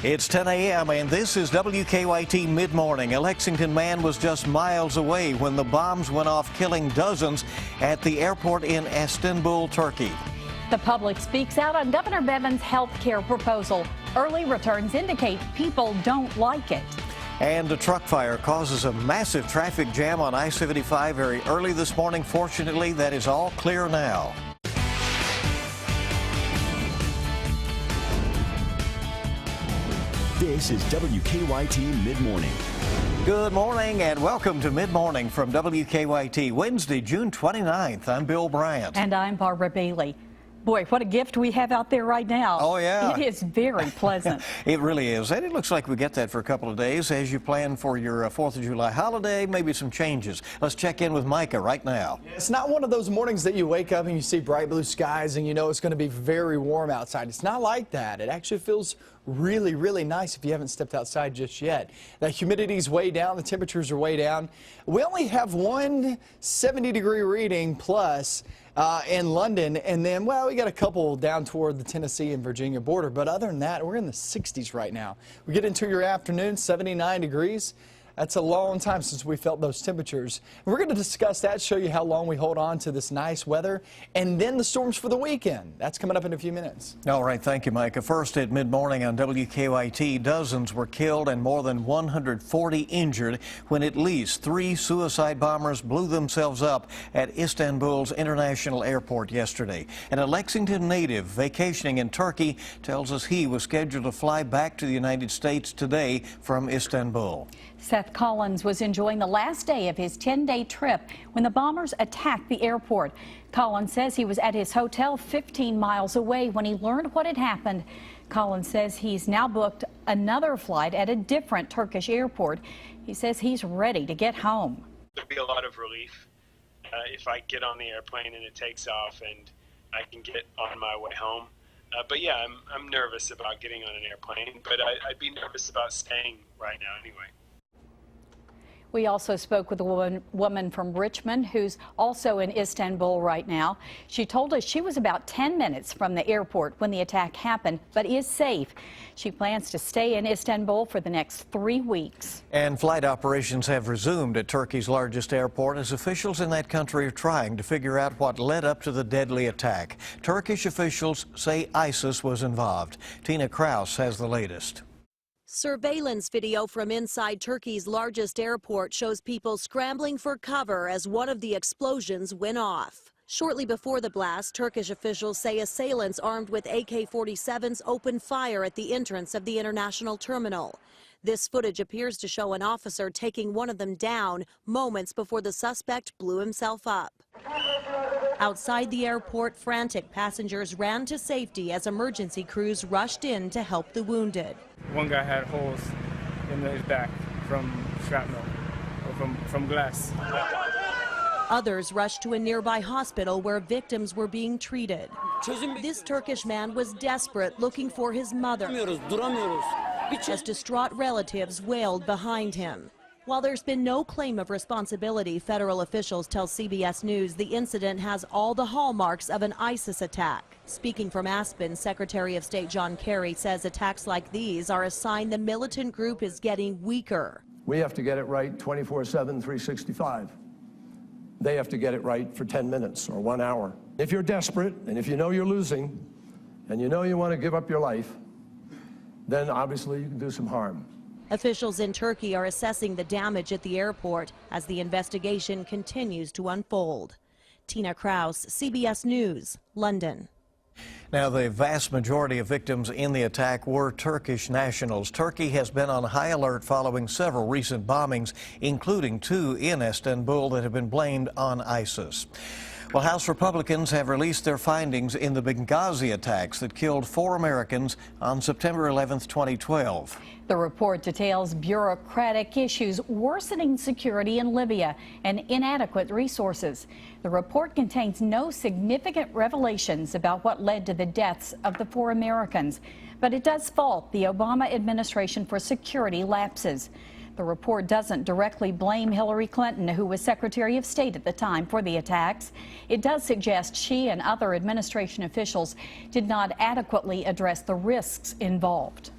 It's 10 a.m. and this is WKYT Midmorning. A Lexington man was just miles away when the bombs went off, killing dozens at the airport in Istanbul, Turkey. The public speaks out on Governor Bevin's health care proposal. Early returns indicate people don't like it. And a truck fire causes a massive traffic jam on I-75 very early this morning. Fortunately, that is all clear now. This is WKYT Midmorning. Good morning and welcome to Midmorning from WKYT. Wednesday, June 29th. I'm Bill Bryant. And I'm Barbara Bailey. Boy, what a gift we have out there right now. Oh, yeah. It is very pleasant. It really is. And it looks like we get that for a couple of days as you plan for your 4th of July holiday, maybe some changes. Let's check in with Micah right now. It's not one of those mornings that you wake up and you see bright blue skies and you know it's going to be very warm outside. It's not like that. It actually feels really, really nice if you haven't stepped outside just yet. The humidity's way down. The temperatures are way down. We only have one 70-degree reading plus in London, and then, well, we got a couple down toward the Tennessee and Virginia border, but other than that, we're in the 60s right now. We get into your afternoon, 79 degrees. That's a long time since we felt those temperatures. And we're going to discuss that, show you how long we hold on to this nice weather, and then the storms for the weekend. That's coming up in a few minutes. All right, thank you, Micah. First at Midmorning on WKYT, dozens were killed and more than 140 injured when at least 3 suicide bombers blew themselves up at Istanbul's international airport yesterday. And a Lexington native vacationing in Turkey tells us he was scheduled to fly back to the United States today from Istanbul. Seth Collins was enjoying the last day of his 10-day trip when the bombers attacked the airport. Collins says he was at his hotel 15 miles away when he learned what had happened. Collins says he's now booked another flight at a different Turkish airport. He says he's ready to get home. There'll be a lot of relief if I get on the airplane and it takes off and I can get on my way home. But yeah, I'm nervous about getting on an airplane, but I'd be nervous about staying right now anyway. We also spoke with a woman from Richmond who's also in Istanbul right now. She told us she was about 10 minutes from the airport when the attack happened, but is safe. She plans to stay in Istanbul for the next 3 weeks. And flight operations have resumed at Turkey's largest airport as officials in that country are trying to figure out what led up to the deadly attack. Turkish officials say ISIS was involved. Tina Kraus has the latest. Surveillance video from inside Turkey's largest airport shows people scrambling for cover as one of the explosions went off. Shortly before the blast, Turkish officials say assailants armed with AK-47s opened fire at the entrance of the international terminal. This footage appears to show an officer taking one of them down moments before the suspect blew himself up. Outside the airport, frantic passengers ran to safety as emergency crews rushed in to help the wounded. One guy had holes in his back from shrapnel, or from glass. Others rushed to a nearby hospital where victims were being treated. This Turkish man was desperate, looking for his mother, as distraught relatives wailed behind him. While there's been no claim of responsibility, federal officials tell CBS News the incident has all the hallmarks of an ISIS attack. Speaking from Aspen, Secretary of State John Kerry says attacks like these are a sign the militant group is getting weaker. We have to get it right 24/7, 365. They have to get it right for 10 minutes or 1 hour. If you're desperate and if you know you're losing and you know you want to give up your life, then obviously you can do some harm. Officials in Turkey are assessing the damage at the airport as the investigation continues to unfold. Tina Kraus, CBS News, London. Now, the vast majority of victims in the attack were Turkish nationals. Turkey has been on high alert following several recent bombings, including 2 in Istanbul that have been blamed on ISIS. Well, House Republicans have released their findings in the Benghazi attacks that killed 4 Americans on September 11, 2012. The report details bureaucratic issues, worsening security in Libya, and inadequate resources. The report contains no significant revelations about what led to the deaths of the 4 Americans, but it does fault the Obama administration for security lapses. The report doesn't directly blame Hillary Clinton, who was Secretary of State at the time, for the attacks. It does suggest she and other administration officials did not adequately address the risks involved.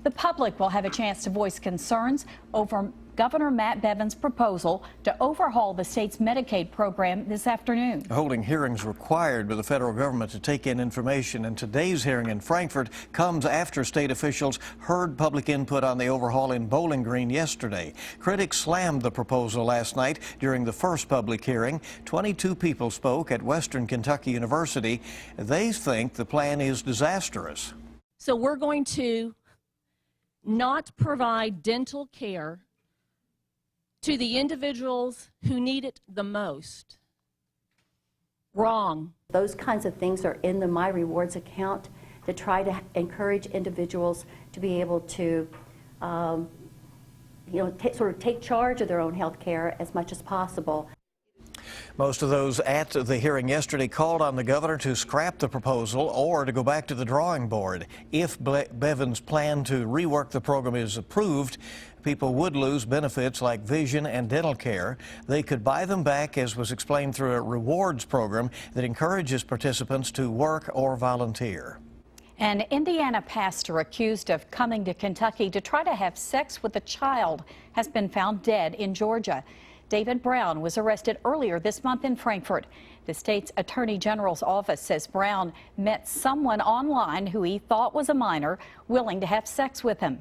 The public will have a chance to voice concerns over Governor Matt Bevin's proposal to overhaul the state's Medicaid program this afternoon. Holding hearings required by the federal government to take in information, and today's hearing in Frankfort comes after state officials heard public input on the overhaul in Bowling Green yesterday. Critics slammed the proposal last night during the first public hearing. 22 people spoke at Western Kentucky University. They think the plan is disastrous. So we're going to not provide dental care to the individuals who need it the most. Wrong. Those kinds of things are in the My Rewards account to try to encourage individuals to be able to, sort of take charge of their own health care as much as possible. Most of those at the hearing yesterday called on the governor to scrap the proposal or to go back to the drawing board. If Bevin's plan to rework the program is approved, people would lose benefits like vision and dental care. They could buy them back, as was explained, through a rewards program that encourages participants to work or volunteer. An Indiana pastor accused of coming to Kentucky to try to have sex with a child has been found dead in Georgia. David Brown was arrested earlier this month in Frankfort. The state's attorney general's office says Brown met someone online who he thought was a minor willing to have sex with him.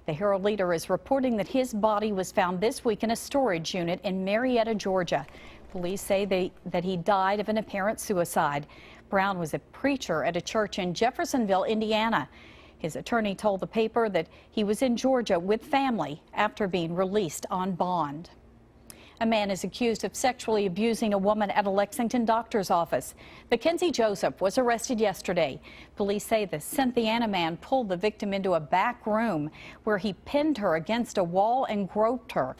The Herald Leader is reporting that his body was found this week in a storage unit in Marietta, Georgia. Police say that he died of an apparent suicide. Brown was a preacher at a church in Jeffersonville, Indiana. His attorney told the paper that he was in Georgia with family after being released on bond. A man is accused of sexually abusing a woman at a Lexington doctor's office. Mackenzie Joseph was arrested yesterday. Police say the Cynthiana man pulled the victim into a back room where he pinned her against a wall and groped her.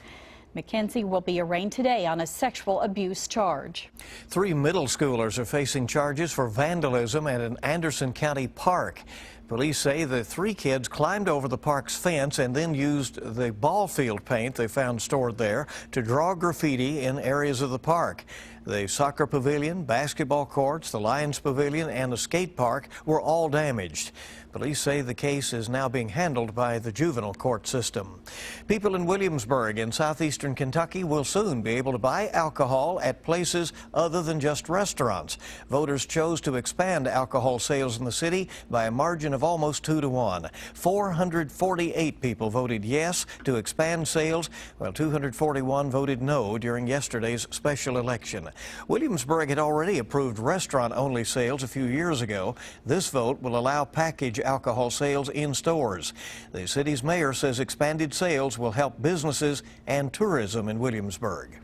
Mackenzie will be arraigned today on a sexual abuse charge. 3 middle schoolers are facing charges for vandalism at an Anderson County park. Police say the 3 kids climbed over the park's fence and then used the ball field paint they found stored there to draw graffiti in areas of the park. The soccer pavilion, basketball courts, the Lions pavilion, and the skate park were all damaged. Police say the case is now being handled by the juvenile court system. People in Williamsburg in southeastern Kentucky will soon be able to buy alcohol at places other than just restaurants. Voters chose to expand alcohol sales in the city by a margin of almost 2-to-1. 448 people voted yes to expand sales, while 241 voted no during yesterday's special election. Williamsburg had already approved restaurant-only sales a few years ago. This vote will allow package alcohol sales in stores. The city's mayor says expanded sales will help businesses and tourism in Williamsburg.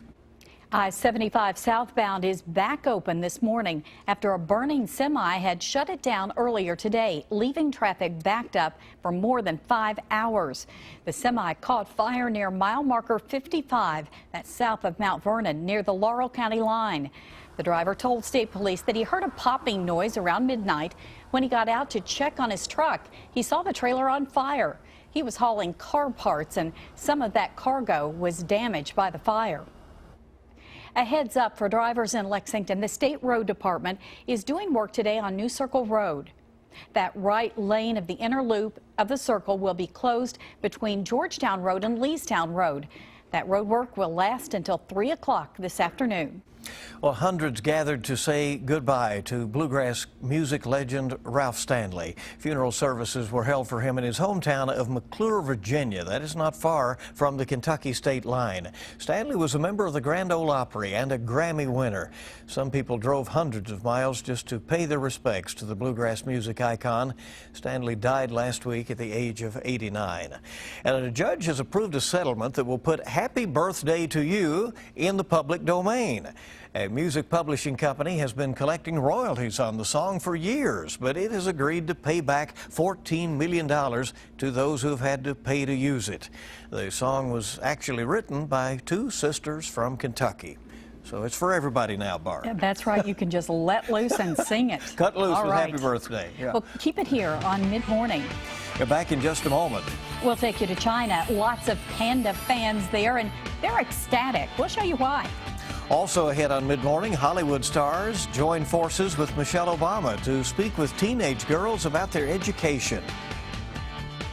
I-75 southbound is back open this morning after a burning semi had shut it down earlier today, leaving traffic backed up for more than 5 hours. The semi caught fire near mile marker 55, that's south of Mount Vernon, near the Laurel County line. The driver told state police that he heard a popping noise around midnight. When he got out to check on his truck, he saw the trailer on fire. He was hauling car parts, and some of that cargo was damaged by the fire. A heads up for drivers in Lexington. The State Road Department is doing work today on New Circle Road. That right lane of the inner loop of the circle will be closed between Georgetown Road and Leestown Road. That road work will last until 3 o'clock this afternoon. Well, hundreds gathered to say goodbye to bluegrass music legend Ralph Stanley. Funeral services were held for him in his hometown of McClure, Virginia. That is not far from the Kentucky state line. Stanley was a member of the Grand Ole Opry and a Grammy winner. Some people drove hundreds of miles just to pay their respects to the bluegrass music icon. Stanley died last week at the age of 89. And a judge has approved a settlement that will put "Happy Birthday to You" in the public domain. A music publishing company has been collecting royalties on the song for years, but it has agreed to pay back $14 million to those who have had to pay to use it. The song was actually written by 2 sisters from Kentucky. So it's for everybody now, Barb. Yeah, that's right. You can just let loose and sing it. Cut loose All with right. Happy Birthday. Yeah. Well, keep it here on Mid-Morning. We're back in just a moment. We'll take you to China. Lots of panda fans there, and they're ecstatic. We'll show you why. Also ahead on Mid-Morning, Hollywood stars join forces with Michelle Obama to speak with teenage girls about their education.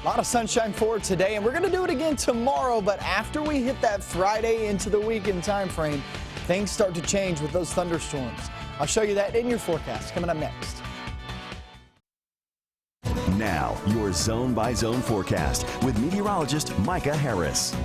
A lot of sunshine for today, and we're going to do it again tomorrow, but after we hit that Friday into the weekend time frame, things start to change with those thunderstorms. I'll show you that in your forecast coming up next. Now, your zone-by-zone forecast with meteorologist Micah Harris.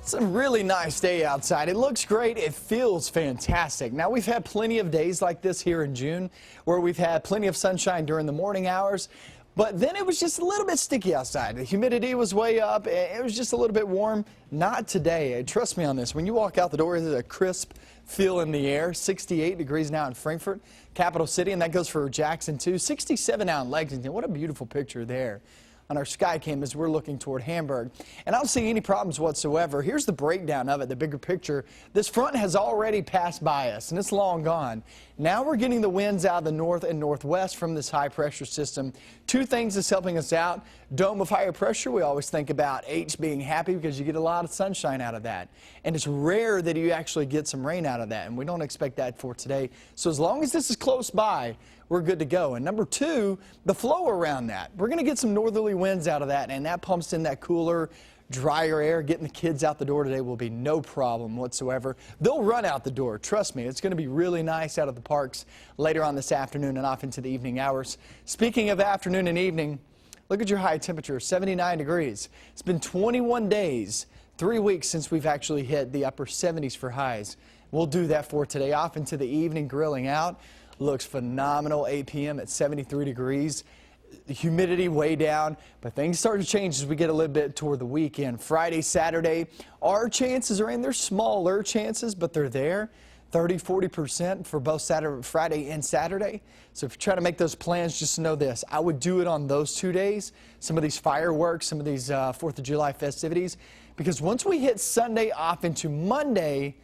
It's a really nice day outside. It looks great. It feels fantastic. Now, we've had plenty of days like this here in June where we've had plenty of sunshine during the morning hours. But then it was just a little bit sticky outside. The humidity was way up. It was just a little bit warm. Not today. Trust me on this. When you walk out the door, there's a crisp feel in the air. 68 degrees now in Frankfurt, capital city, and that goes for Jackson too. 67 now in Lexington. What a beautiful picture there on our sky cam as we're looking toward Hamburg. And I don't see any problems whatsoever. Here's the breakdown of it, the bigger picture. This front has already passed by us, and it's long gone. Now we're getting the winds out of the north and northwest from this high pressure system. Two things that's helping us out. Dome of higher pressure, we always think about H being happy because you get a lot of sunshine out of that. And it's rare that you actually get some rain out of that, and we don't expect that for today. So as long as this is close by, we're good to go. And number two, the flow around that. We're going to get some northerly winds out of that, and that pumps in that cooler, drier air. Getting the kids out the door today will be no problem whatsoever. They'll run out the door. Trust me, it's going to be really nice out of the parks later on this afternoon and off into the evening hours. Speaking of afternoon and evening, look at your high temperature, 79 degrees. It's been 21 days, 3 weeks since we've actually hit the upper 70s for highs. We'll do that for today. Off into the evening, grilling out. Looks phenomenal. 8 p.m. at 73 degrees. The humidity way down, but things start to change as we get a little bit toward the weekend. Friday, Saturday, our chances are in. They're smaller chances, but they're there. 30–40% for both Friday and Saturday. So if you're trying to make those plans, just know this. I would do it on those 2 days. Some of these fireworks, some of these 4th of July festivities, because once we hit Sunday off into Monday,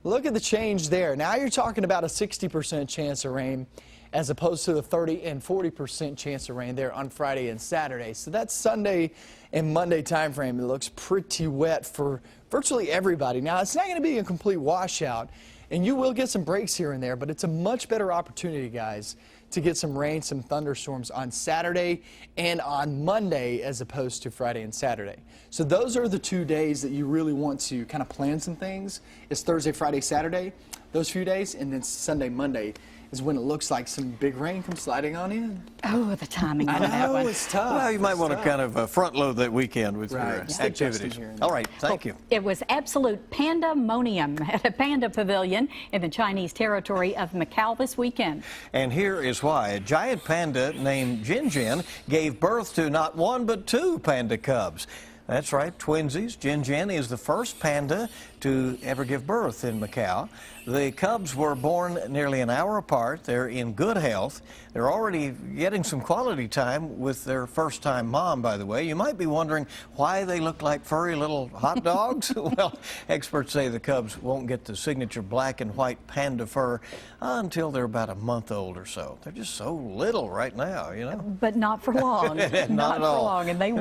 look at the change there. Now you're talking about a 60% chance of rain as opposed to the 30 and 40% chance of rain there on Friday and Saturday. So that Sunday and Monday time frame, it looks pretty wet for virtually everybody. Now, it's not going to be a complete washout, and you will get some breaks here and there, but it's a much better opportunity, guys, to get some rain, some thunderstorms on Saturday and on Monday as opposed to Friday and Saturday. So those are the 2 days that you really want to kind of plan some things. It's Thursday, Friday, Saturday, those few days, and then Sunday, Monday is when it looks like some big rain comes sliding on in. Oh, the timing on that I know, one. it's tough. Well, you might want to kind of front load that weekend with your activities. All right, thank you. It was absolute pandemonium at a panda pavilion in the Chinese territory of Macau this weekend. And here is why. A giant panda named Jin Jin gave birth to not one but two panda cubs. That's right, twinsies. Jin Jin is the first panda to ever give birth in Macau. The cubs were born nearly an hour apart. They're in good health. They're already getting some quality time with their first-time mom, by the way. You might be wondering why they look like furry little hot dogs. Well, experts say the cubs won't get the signature black and white panda fur until they're about a month old or so. They're just so little right now, you know. But not for long. Not at all. For long. And they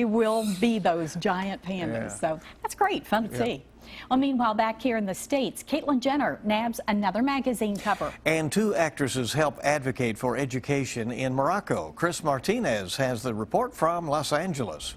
will be those giant pandas. Yeah. So that's great. Fun to see. Well, meanwhile, back here in the States, Caitlyn Jenner nabs another magazine cover. And two actresses help advocate for education in Morocco. Chris Martinez has the report from Los Angeles.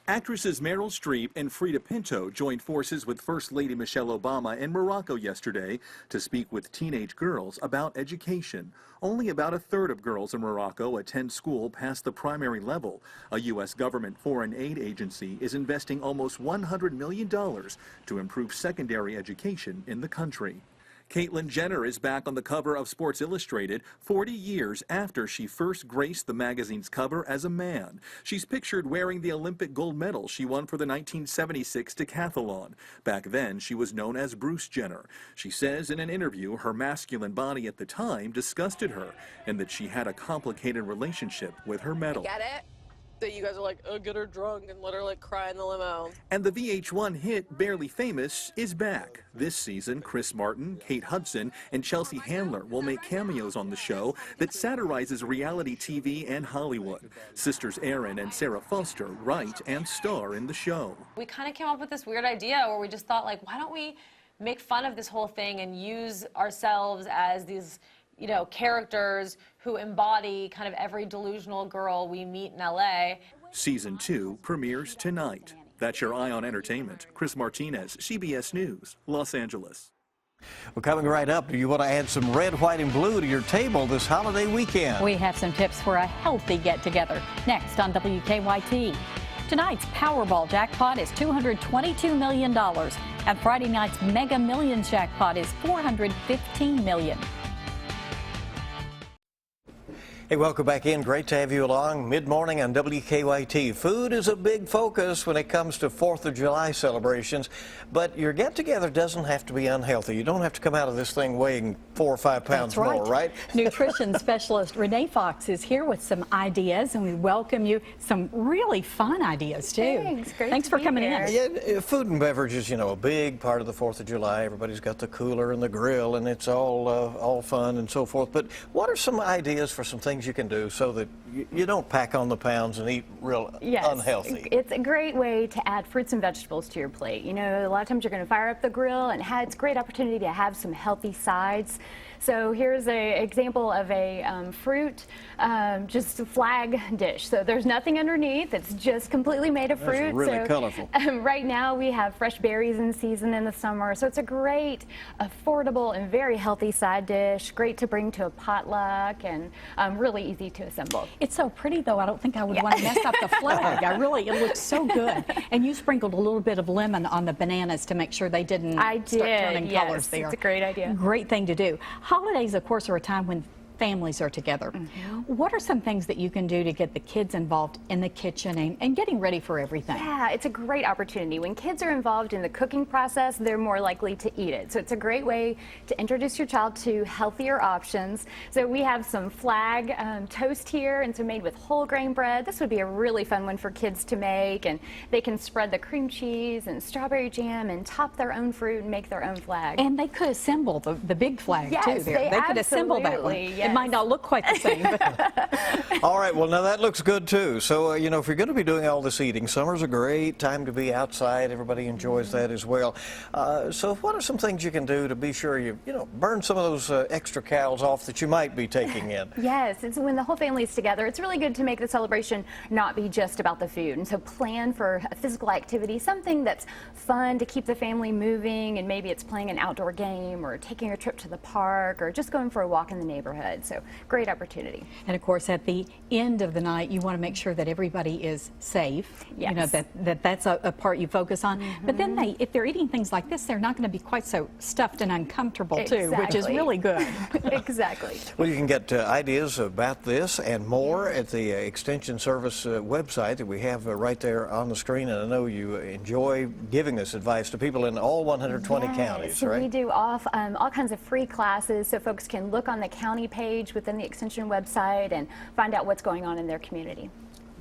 Actresses Meryl Streep and Frida Pinto joined forces with First Lady Michelle Obama in Morocco yesterday to speak with teenage girls about education. Only about a third of girls in Morocco attend school past the primary level. A U.S. government foreign aid agency is investing almost $100 million to improve secondary education in the country. Caitlyn Jenner is back on the cover of Sports Illustrated 40 years after she first graced the magazine's cover as a man. She's pictured wearing the Olympic gold medal she won for the 1976 decathlon. Back then, she was known as Bruce Jenner. She says in an interview her masculine body at the time disgusted her and that she had a complicated relationship with her medal. Get it? That you guys are like, oh, get her drunk and let her like cry in the limo. And the VH1 hit Barely Famous is back. This season, Chris Martin, Kate Hudson, and Chelsea Handler will make cameos on the show that satirizes reality TV and Hollywood. Sisters Erin and Sarah Foster write and star in the show. We kind of came up with this weird idea where we just thought, like, why don't we make fun of this whole thing and use ourselves as these you know, characters who embody kind of every delusional girl we meet in LA. Season 2 premieres tonight. That's your Eye on Entertainment. Chris Martinez, CBS News, Los Angeles. Well, coming right up, do you want to add some red, white, and blue to your table this holiday weekend? We have some tips for a healthy get-together next on WKYT. Tonight's Powerball jackpot is $222 million, and Friday night's Mega Millions jackpot is $415 million. Hey, welcome back in. Great to have you along. Mid-morning on WKYT. Food is a big focus when it comes to 4th of July celebrations, but your get-together doesn't have to be unhealthy. You don't have to come out of this thing weighing 4 or 5 pounds That's right. more, right? Nutrition specialist Renee Fox is here with some ideas, and we welcome you. Some really fun ideas, too. Thanks. Great Thanks to for be coming here. in. Yeah, food and beverages, you know, a big part of the 4th of July. Everybody's got the cooler and the grill, and it's all fun and so forth. But what are some ideas for some things you can do so that you don't pack on the pounds and eat real unhealthy? It's a great way to add fruits and vegetables to your plate. You know, a lot of times you're going to fire up the grill, and it's a great opportunity to have some healthy sides. So here's an example of a fruit, just a flag dish. So there's nothing underneath. It's just completely made of fruit. That's really colorful. Right now we have fresh berries in season in the summer. So it's a great, affordable, and very healthy side dish. Great to bring to a potluck, and really easy to assemble. It's so pretty, though. I don't think I would want to mess up the flag. It looks so good. And you sprinkled a little bit of lemon on the bananas to make sure they didn't start turning colors there. It's a great idea. Great thing to do. Holidays, of course, are a time when families are together. What are some things that you can do to get the kids involved in the kitchen and getting ready for everything? Yeah, it's a great opportunity. When kids are involved in the cooking process, they're more likely to eat it. So it's a great way to introduce your child to healthier options. So we have some flag toast here, and so made with whole grain bread. This would be a really fun one for kids to make, and they can spread the cream cheese and strawberry jam and top their own fruit and make their own flag. And they could assemble the big flag, too. There. They could assemble that one. Yes. It might not look quite the same. But all right, well, now that looks good, too. So, you know, if you're going to be doing all this eating, summer's a great time to be outside. Everybody enjoys that as well. So what are some things you can do to be sure you burn some of those extra calories off that you might be taking in? Yes, it's when the whole family is together. It's really good to make the celebration not be just about the food. And so plan for a physical activity, something that's fun to keep the family moving, and maybe it's playing an outdoor game or taking a trip to the park or just going for a walk in the neighborhood. So great opportunity. And of course, at the end of the night, you want to make sure that everybody is safe. Yes. You know, that's a part you focus on. But then if they're eating things like this, they're not going to be quite so stuffed and uncomfortable too, which is really good. Exactly. Well, you can get ideas about this and more at the Extension Service website that we have right there on the screen. And I know you enjoy giving this advice to people in all 120 counties, so right? we do all kinds of free classes, so folks can look on the county page within the Extension website and find out what's going on in their community.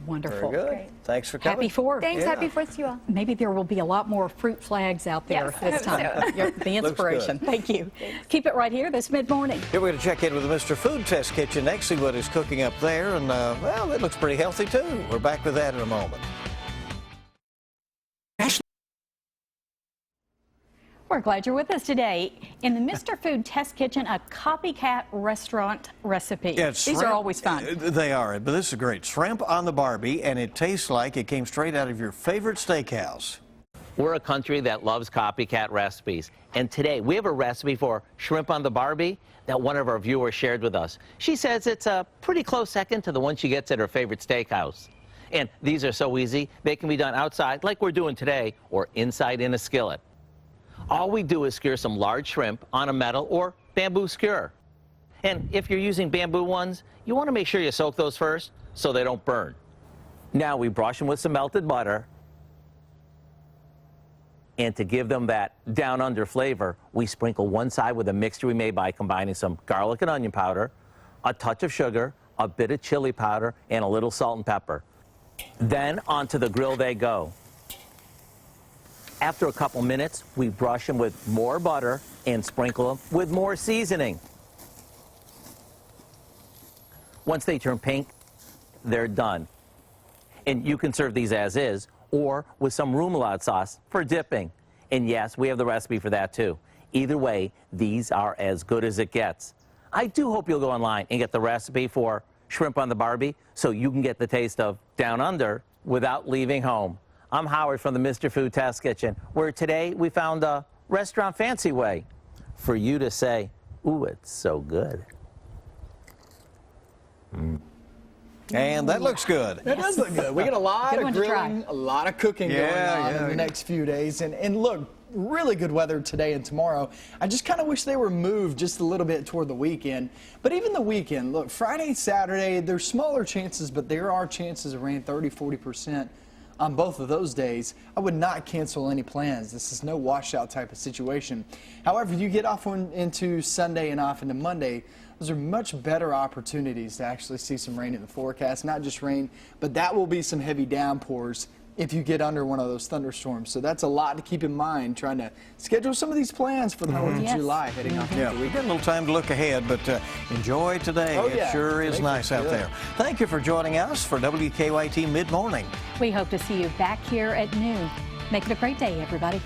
Wonderful. Very good. Great. Thanks for coming. Happy 4th. Thanks. Yeah. Happy 4th to you all. Maybe there will be a lot more fruit flags out there this time. The inspiration. Thank you. Keep it right here this mid-morning. Here we're going to check in with the Mr. Food Test Kitchen next, see what is cooking up there. And, well, it looks pretty healthy, too. We're back with that in a moment. We're glad you're with us today. In the Mr. Food Test Kitchen, a copycat restaurant recipe. Yeah, These are always fun. They are, but this is great. Shrimp on the Barbie, and it tastes like it came straight out of your favorite steakhouse. We're a country that loves copycat recipes. And today we have a recipe for shrimp on the Barbie that one of our viewers shared with us. She says it's a pretty close second to the one she gets at her favorite steakhouse. And these are so easy, they can be done outside like we're doing today or inside in a skillet. All we do is skewer some large shrimp on a metal or bamboo skewer. And if you're using bamboo ones, you want to make sure you soak those first so they don't burn. Now we brush them with some melted butter. And to give them that down under flavor, we sprinkle one side with a mixture we made by combining some garlic and onion powder, a touch of sugar, a bit of chili powder, and a little salt and pepper. Then onto the grill they go. After a couple minutes, we brush them with more butter and sprinkle them with more seasoning. Once they turn pink, they're done. And you can serve these as is or with some remoulade sauce for dipping. And yes, we have the recipe for that too. Either way, these are as good as it gets. I do hope you'll go online and get the recipe for shrimp on the Barbie so you can get the taste of Down Under without leaving home. I'm Howard from the Mr. Food Test Kitchen, where today we found a restaurant fancy way for you to say, ooh, it's so good. And that looks good. That does look good. We got a lot of grilling, a lot of cooking going on in the next few days. And look, really good weather today and tomorrow. I just kind of wish they were moved just a little bit toward the weekend. But even the weekend, look, Friday, Saturday, there's smaller chances, but there are chances of rain, 30–40% on both of those days. I would not cancel any plans. This is no washout type of situation. However, you get off into Sunday and off into Monday, those are much better opportunities to actually see some rain in the forecast. Not just rain, but that will be some heavy downpours if you get under one of those thunderstorms. So that's a lot to keep in mind, trying to schedule some of these plans for the 4th of July heading off into the weekend. We've got a little time to look ahead, but enjoy today. It sure is nice out there. Thank you for joining us for WKYT Mid-Morning. We hope to see you back here at noon. Make it a great day, everybody.